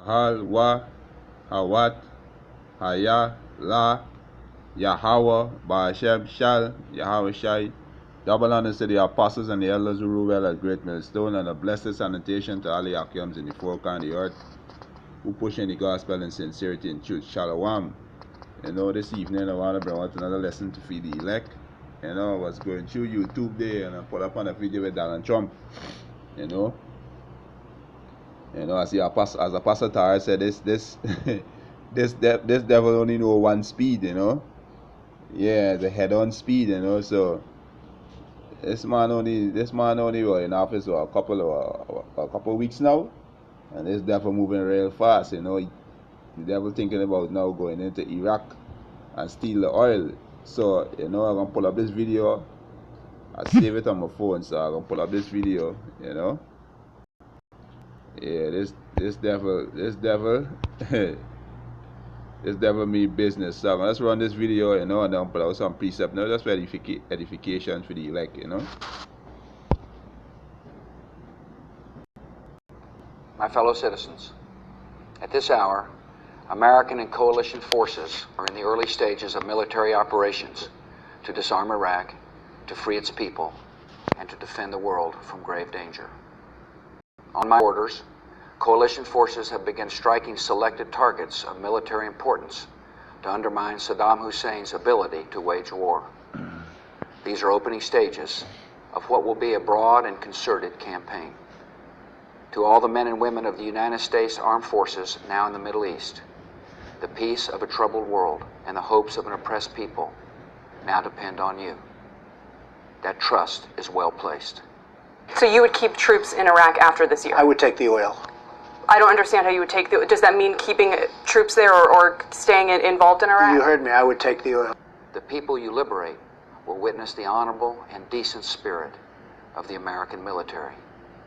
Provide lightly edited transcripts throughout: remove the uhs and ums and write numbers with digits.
Kahal, Wa, Hawat, Haya, La, Yahweh, Ba'ashem, Shal, Yahweh Shai. Double honors to the apostles and the elders who rule well at Great Millstone, and a blessed sanitation to all the Akims in the four corners of the earth who push in the gospel in sincerity and truth. Shalom. This evening I want to bring out another lesson to feed the elect. I was going through YouTube there and I pulled up on a video with Donald Trump. As the Apostle Tara said, this this devil only know one speed, Yeah, the head-on speed, So this man only was in office for a couple of weeks now, and this devil moving real fast, The devil thinking about now going into Iraq and steal the oil. So I'm gonna pull up this video. I save it on my phone, so I'm gonna pull up this video. Yeah, this devil this devil mean business. So let's run this video, and then put out some precept. Now just for edification for the elect, My fellow citizens, at this hour, American and coalition forces are in the early stages of military operations to disarm Iraq, to free its people, and to defend the world from grave danger. On my orders, coalition forces have begun striking selected targets of military importance to undermine Saddam Hussein's ability to wage war. These are opening stages of what will be a broad and concerted campaign. To all the men and women of the United States Armed Forces now in the Middle East, the peace of a troubled world and the hopes of an oppressed people now depend on you. That trust is well placed. So you would keep troops in Iraq after this year? I would take the oil. I don't understand how you would take the... Does that mean keeping troops there or staying involved in Iraq? You heard me. I would take the oil. The people you liberate will witness the honorable and decent spirit of the American military.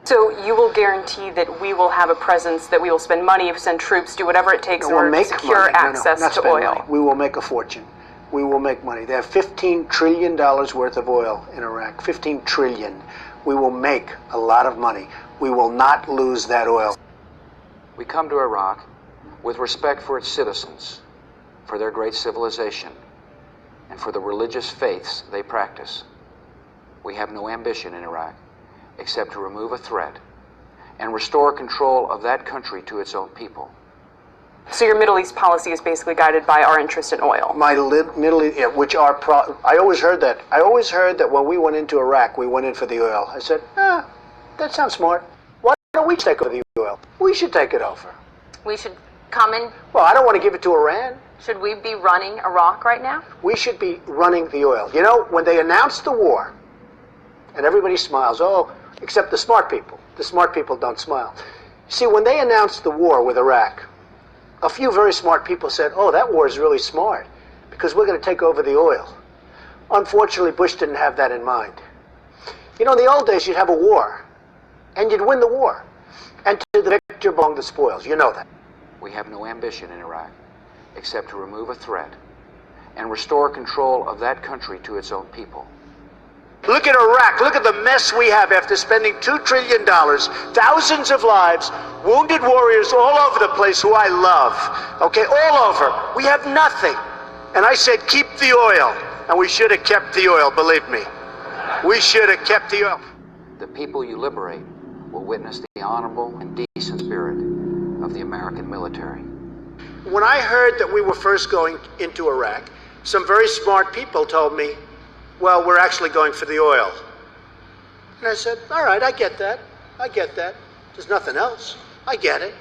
So you will guarantee that we will have a presence, that we will spend money, send troops, do whatever it takes in order to secure access to oil? Money. We will make a fortune. We will make money. They have $15 trillion worth of oil in Iraq. 15 trillion. We will make a lot of money. We will not lose that oil. We come to Iraq with respect for its citizens, for their great civilization, and for the religious faiths they practice. We have no ambition in Iraq except to remove a threat and restore control of that country to its own people. So your Middle East policy is basically guided by our interest in oil? My Middle East, I always heard that. I always heard that when we went into Iraq, we went in for the oil. I said, that sounds smart. Why don't we take over the oil? We should take it over. We should come in. Well, I don't want to give it to Iran. Should we be running Iraq right now? We should be running the oil. When they announced the war, and everybody smiles, except the smart people. The smart people don't smile. See, when they announced the war with Iraq, a few very smart people said, that war is really smart because we're going to take over the oil. Unfortunately, Bush didn't have that in mind. In the old days, you'd have a war, and you'd win the war. And to the victor belong the spoils. You know that. We have no ambition in Iraq except to remove a threat and restore control of that country to its own people. Look at Iraq. Look at the mess we have after spending $2 trillion, thousands of lives, wounded warriors all over the place who I love. Okay, all over. We have nothing. And I said, keep the oil. And we should have kept the oil, believe me. We should have kept the oil. The people you liberate will witness the honorable and decent spirit of the American military. When I heard that we were first going into Iraq, some very smart people told me, well, we're actually going for the oil. And I said, all right, I get that. I get that. There's nothing else. I get it.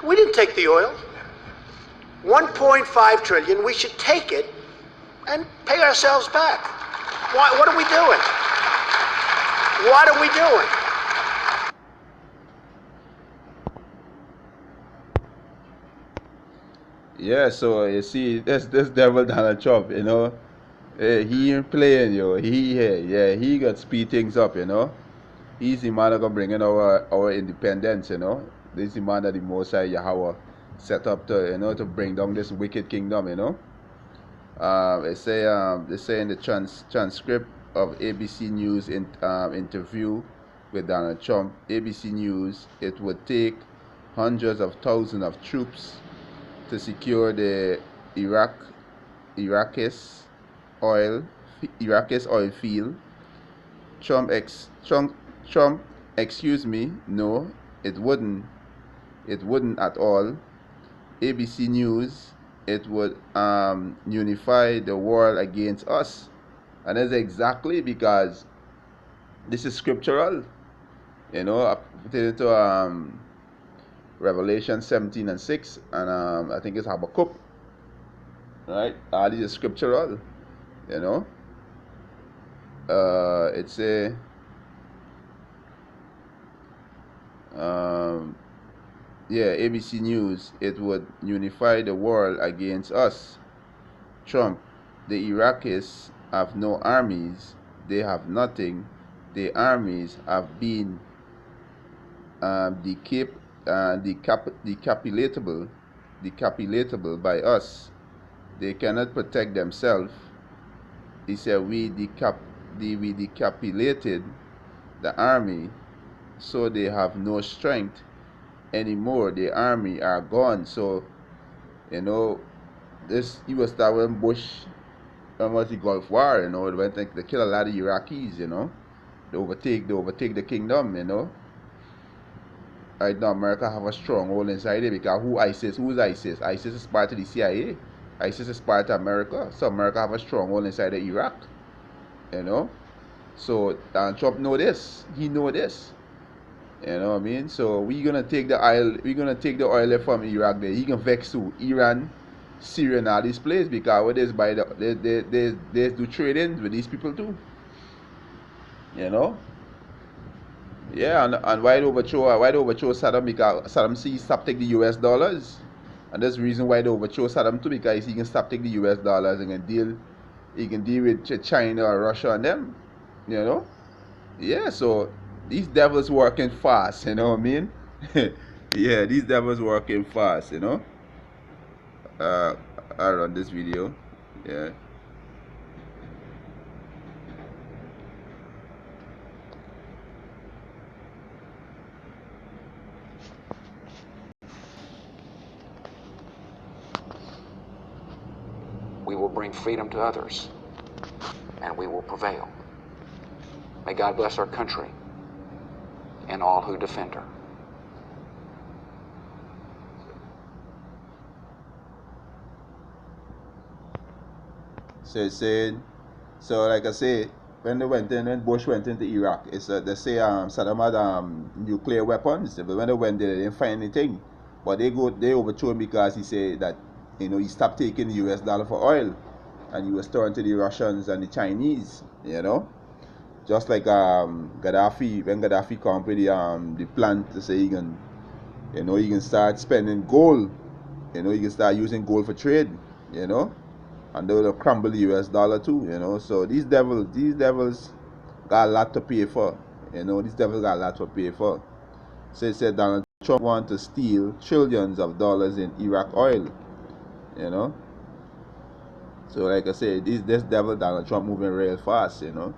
We didn't take the oil. 1.5 trillion, we should take it and pay ourselves back. What are we doing? What are we doing? Yeah, so you see, this devil Donald Trump, he ain't playing, he got speed things up, He's the man that gonna bring in our independence, This is the man that the Most High Yahweh set up to, to bring down this wicked kingdom, They say in the transcript of ABC News interview with Donald Trump, ABC News, it would take hundreds of thousands of troops to secure the Iraqis oil field. Trump, excuse me, no, it wouldn't. It wouldn't at all. ABC News, it would unify the world against us. And that's exactly because this is scriptural. You know, I put it into Revelation 17 and 6, and I think it's Habakkuk. Right? This is scriptural. You know. It's a ABC News, it would unify the world against us. Trump, the Iraqis have no armies, they have nothing. The armies have been decapilatable by us. They cannot protect themselves. He said, we decapitated the army, so they have no strength anymore. The army are gone. So, you know, this he was that when Bush was the Gulf War, you know, they kill a lot of Iraqis, you know. They overtake the kingdom, you know. Right now America have a stronghold inside it because who's ISIS? ISIS is part of the CIA. ISIS is part of America. So America have a stronghold inside of Iraq. You know? So Donald Trump know this. He know this. You know what I mean? So we're gonna take the oil from Iraq there. He can vex to Iran, Syria, and all these places because what is by they do trading with these people too. You know? Yeah, and why they overthrow Saddam because Saddam see stop take the US dollars. And that's the reason why they overthrow Saddam too, because he can stop take the US dollars and he can deal with China or Russia and them. You know? Yeah, so these devils working fast, you know what I mean? Yeah, these devils working fast, you know. I run this video. Yeah. We will bring freedom to others, and we will prevail. May God bless our country and all who defend her. So like I say, when Bush went into Iraq, they say Saddam had nuclear weapons, but when they went there, they didn't find anything. But they overthrew him because he said that, you know, he stopped taking the US dollar for oil, and he was turned to the Russians and the Chinese, you know. Just like Gaddafi, when Gaddafi come with the plan to say he can start spending gold, you know, he can start using gold for trade, you know, and they will crumble the US dollar too, you know. So these devils got a lot to pay for, you know. These devils got a lot to pay for. So it said Donald Trump want to steal trillions of dollars in Iraq oil, you know. So like I said, this devil Donald Trump moving real fast, you know.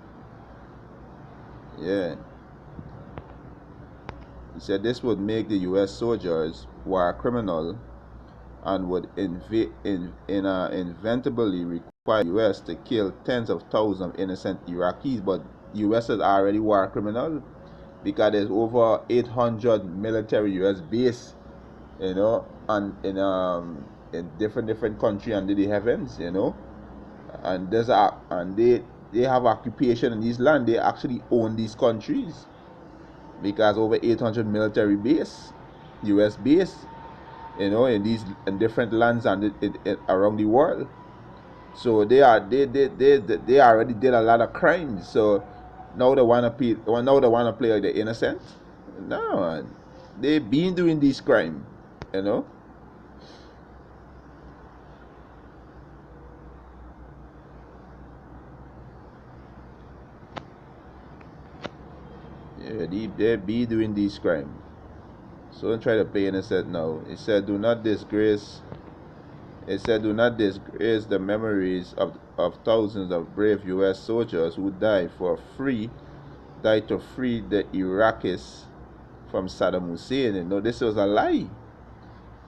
Yeah. He said this would make the US soldiers war criminal and would inevitably require the US to kill tens of thousands of innocent Iraqis. But the US is already war criminal because there's over 800 military US base, you know, and in different countries under the heavens, you know. And they have occupation in these land. They actually own these countries because over 800 military base, US base, you know, in different lands and around the world. So they already did a lot of crimes. So now they wanna play like the innocent. No, they've been doing this crime, you know. Yeah, they be doing this crime. So don't try to play innocent now. It said do not disgrace the memories of thousands of brave US soldiers who died to free the Iraqis from Saddam Hussein. You know, this was a lie.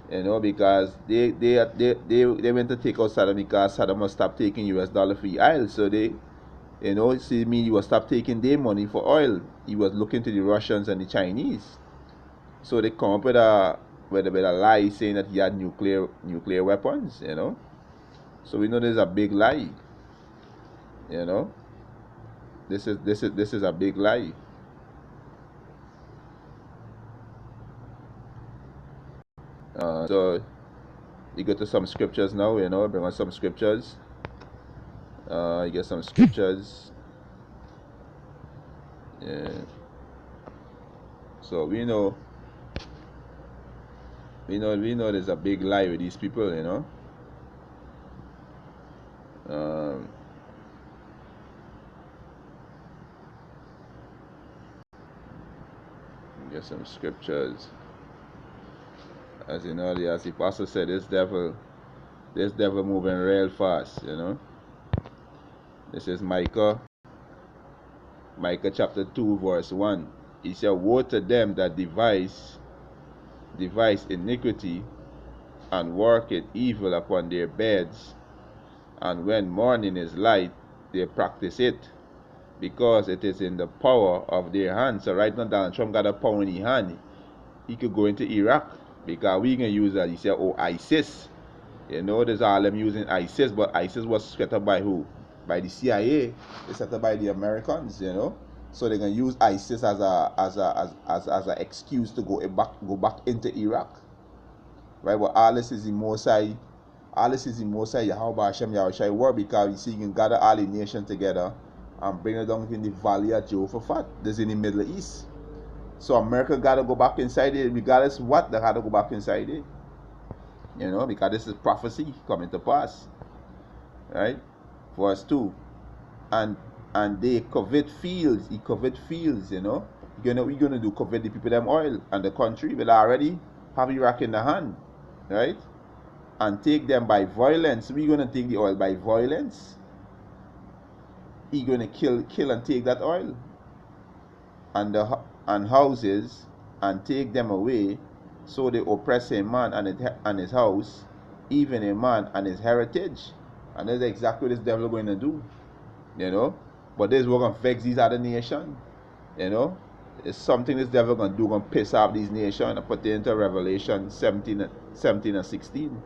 You know, because they went to take out Saddam because Saddam must stop taking US dollar for oil. So they, you know, see me, he was stop taking their money for oil. He was looking to the Russians and the Chinese. So they come up with a lie saying that he had nuclear weapons, you know. So we know there's a big lie. You know. This is a big lie. So you go to some scriptures now, you know, bring on some scriptures. You get some scriptures. Yeah. So we know there's a big lie with these people, you know. Get some scriptures. As you know, as the pastor said, this devil moving real fast, you know. This is Micah chapter 2 verse 1. He said, woe to them that devise iniquity and worketh evil upon their beds, and when morning is light they practice it, because it is in the power of their hands. So right now Donald Trump got a power in his hand. He could go into Iraq, because we can use that. He said, oh, ISIS. You know, there's all them using ISIS, but ISIS was set up by who? By the CIA. It's set up by the Americans, you know. So they're gonna use ISIS as a excuse to go back into Iraq. Right? But all this is the Mosai Yahweh Hashem Yahushai war, because you see, you can gather all the nations together and bring it down in the valley of Jehoshaphat. This is in the Middle East. So America gotta go back inside it, regardless of what, they gotta go back inside it. You know, because this is prophecy coming to pass. Right? Verse 2. And they covet fields, you know. We're gonna do covet the people them oil and the country, but already have Iraq in the hand. Right? And take them by violence. We're gonna take the oil by violence. He's gonna kill and take that oil. And houses, and take them away. So they oppress a man and his house, even a man and his heritage. And that's exactly what this devil is going to do. You know? But this is what going to vex these other nations. You know? It's something this devil going to do, going to piss off these nations, and put it into Revelation 17 and 16.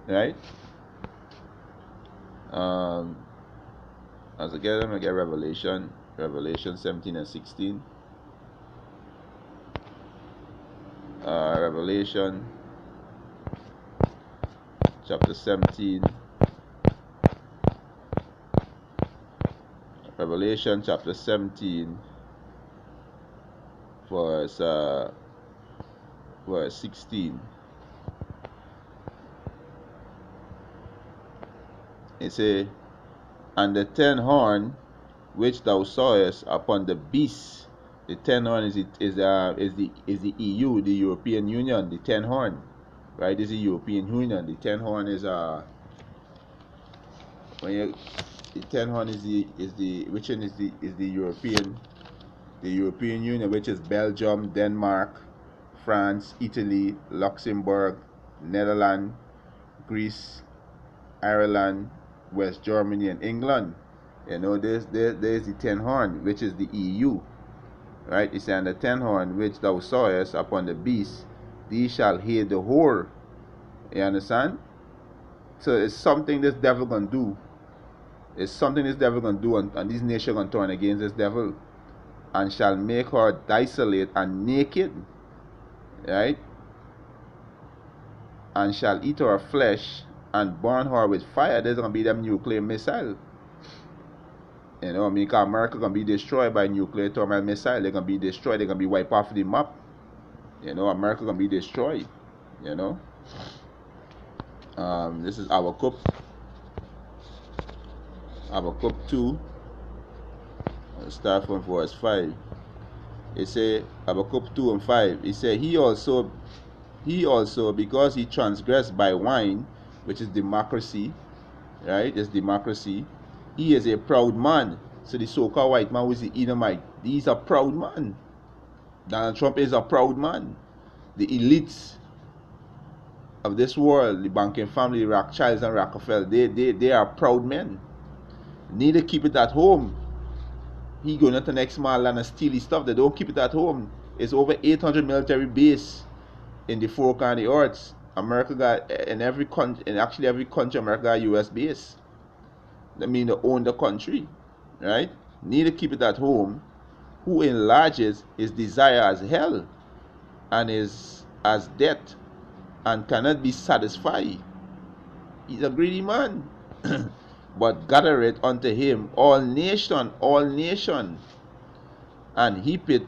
Right? As again, I'm going to get Revelation 17 and 16. Revelation chapter 17. Revelation chapter 17 verse 16. It say, and the 10 horn which thou sawest upon the beast. The 10 horn is the EU, the European Union. The 10 horn, right? This is the European Union. The 10 horn is the 10 horn is the European Union, which is Belgium, Denmark, France, Italy, Luxembourg, Netherlands, Greece, Ireland, West Germany, and England. You know, there's the 10 horn, which is the EU. Right? It's and the 10 horn which thou sawest upon the beast, thee shall hear the whore. You understand? So it's something this devil gonna do. It's something this devil gonna do, and this nation gonna turn against this devil, and shall make her desolate and naked. Right? And shall eat her flesh and burn her with fire. There's gonna be them nuclear missile. You know, I mean, because America gonna be destroyed by nuclear thermal missile. They're gonna be destroyed. They're gonna be wiped off the map. You know, America gonna be destroyed. You know. This is Habakkuk 2. Let's start from verse 5. It say Habakkuk 2 and 5. It say he also because he transgressed by wine, which is democracy, right? It's democracy. He is a proud man. So the so-called white man was the Edomite. He's a proud man. Donald Trump is a proud man. The elites of this world, the banking family, Rothschilds and Rockefeller, they are proud men. Need to keep it at home. He going into the next small land and steal his stuff. They don't keep it at home. It's over 800 military base in the four corners of the earth. America got in every country, in actually every country, America got US base. That means they own the country, right? Need to keep it at home. Who enlarges his desire as hell and is as death and cannot be satisfied. He's a greedy man. But gathereth unto him all nation, and heap it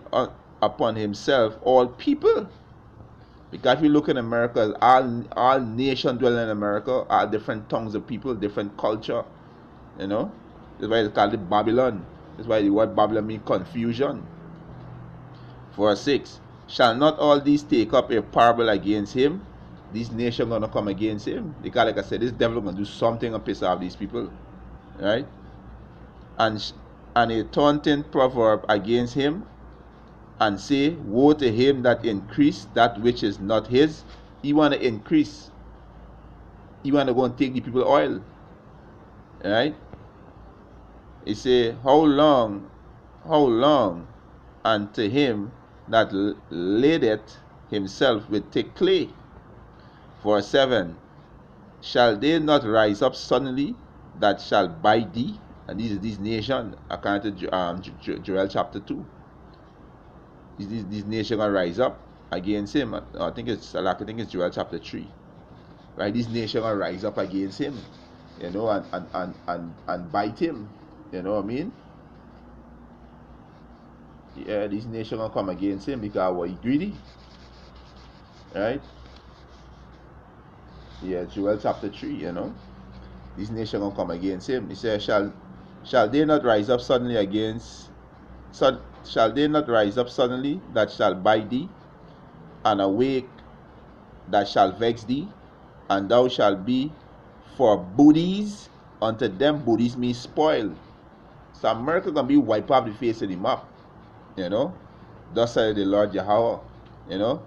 upon himself all people. Because if you look in America, all nations dwell in America, all different tongues of people, different culture, you know. That's why it's called Babylon. That's why the word Babylon means confusion. Verse 6. Shall not all these take up a parable against him? These nations gonna come against him. Because like I said, this devil gonna do something and piss off these people. Right? And a taunting proverb against him, and say, woe to him that increase that which is not his. He want to increase. He want to go and take the people oil. Right? He say, how long, and to him that ladeth himself with thick clay. Verse 7. Shall they not rise up suddenly that shall bite thee? And these nations, according to Joel chapter 2. These nations gonna rise up against him. I think it's Joel chapter 3. Right? These nations gonna rise up against him, you know, and bite him. You know what I mean? Yeah, these nations gonna come against him because he's greedy. Right? Yeah, Joel chapter 3, you know. These nations gonna come against him. He says, shall they not rise up suddenly shall they not rise up suddenly that shall bite thee, and awake that shall vex thee, and thou shalt be for booties unto them. Booties means spoil. So America gonna be wiped off the face of the map, you know. Thus said the Lord Yahweh, you know.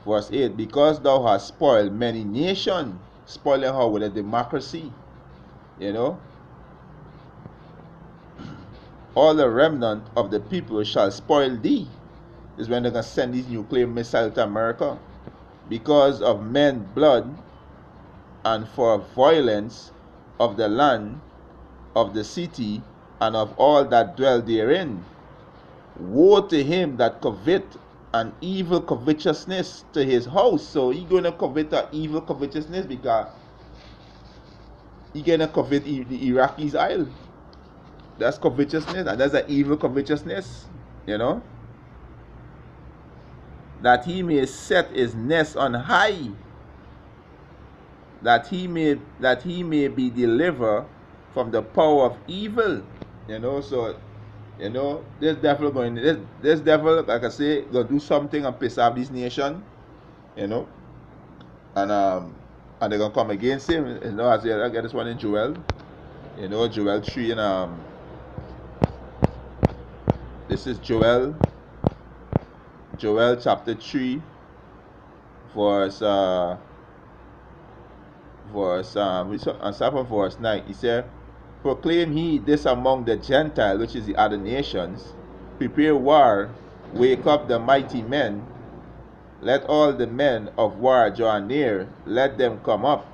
Verse 8, because thou hast spoiled many nations, spoiling her with a democracy, you know. All the remnant of the people shall spoil thee. Is when they're going to send these nuclear missiles to America. Because of men's blood and for violence of the land, of the city, and of all that dwell therein. Woe to him that covet an evil covetousness to his house. So he's going to covet an evil covetousness because he's going to covet the Iraqis' oil. That's covetousness, and that's an evil covetousness, you know. That he may set his nest on high, that he may be delivered from the power of evil, you know. So, you know, this devil, like I say, gonna do something and piss off this nation, you know, and they're gonna come against him, you know. As I get this one in Joel, you know, Joel 3 and this is Joel chapter 3, verse 9. He said, proclaim ye this among the Gentiles, which is the other nations. Prepare war, wake up the mighty men. Let all the men of war draw near, let them come up.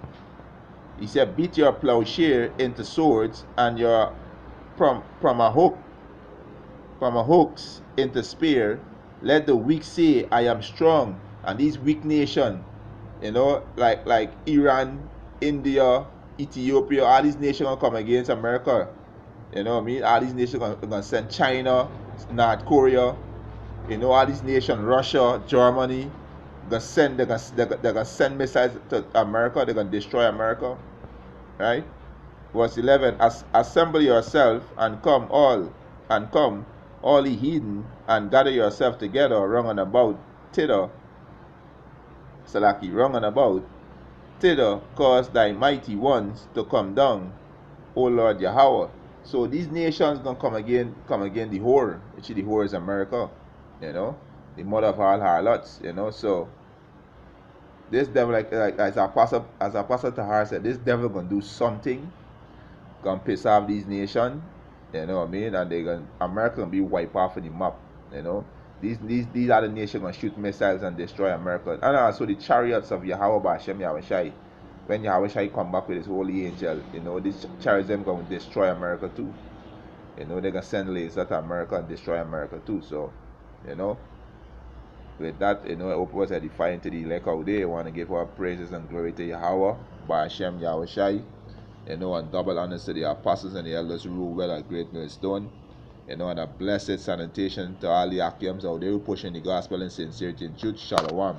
He said, beat your plowshare into swords, and your hooks into spear. Let the weak say, I am strong. And these weak nations, you know, like Iran, India, Ethiopia, all these nations gonna come against America. You know what I mean? All these nations gonna send China, North Korea, you know, all these nations, Russia, Germany, they're gonna send missiles to America. They're gonna destroy America. Right? Verse 11, assemble yourself and come all ye heathen, and gather yourself together round and about thither. Salaki, round and about thither, cause thy mighty ones to come down, O Lord Yahweh. So these nations gonna come again the whore. Actually, the whore is America, you know. the mother of all harlots, you know. So this devil, like as Apostle Tahar said, this devil gonna do something, gonna piss off these nations, you know what I mean, and America gonna be wiped off of the map, you know. These other nations gonna shoot missiles and destroy America. And also the chariots of Yahweh Bashem Yahushai, when Yahushai come back with his holy angel, you know, these chariots them gonna destroy America too. You know, they're gonna send lasers to America and destroy America too. So, you know, with that, you know, I hope was edifying to the elect out there. I want to give our praises and glory to Yahweh, Bashem Yahushai, you know, and double honors to the apostles and the elders who rule well at Great Millstone. You know, and a blessed sanitation to all the Akims out there who pushing the gospel in sincerity and truth. Shalom.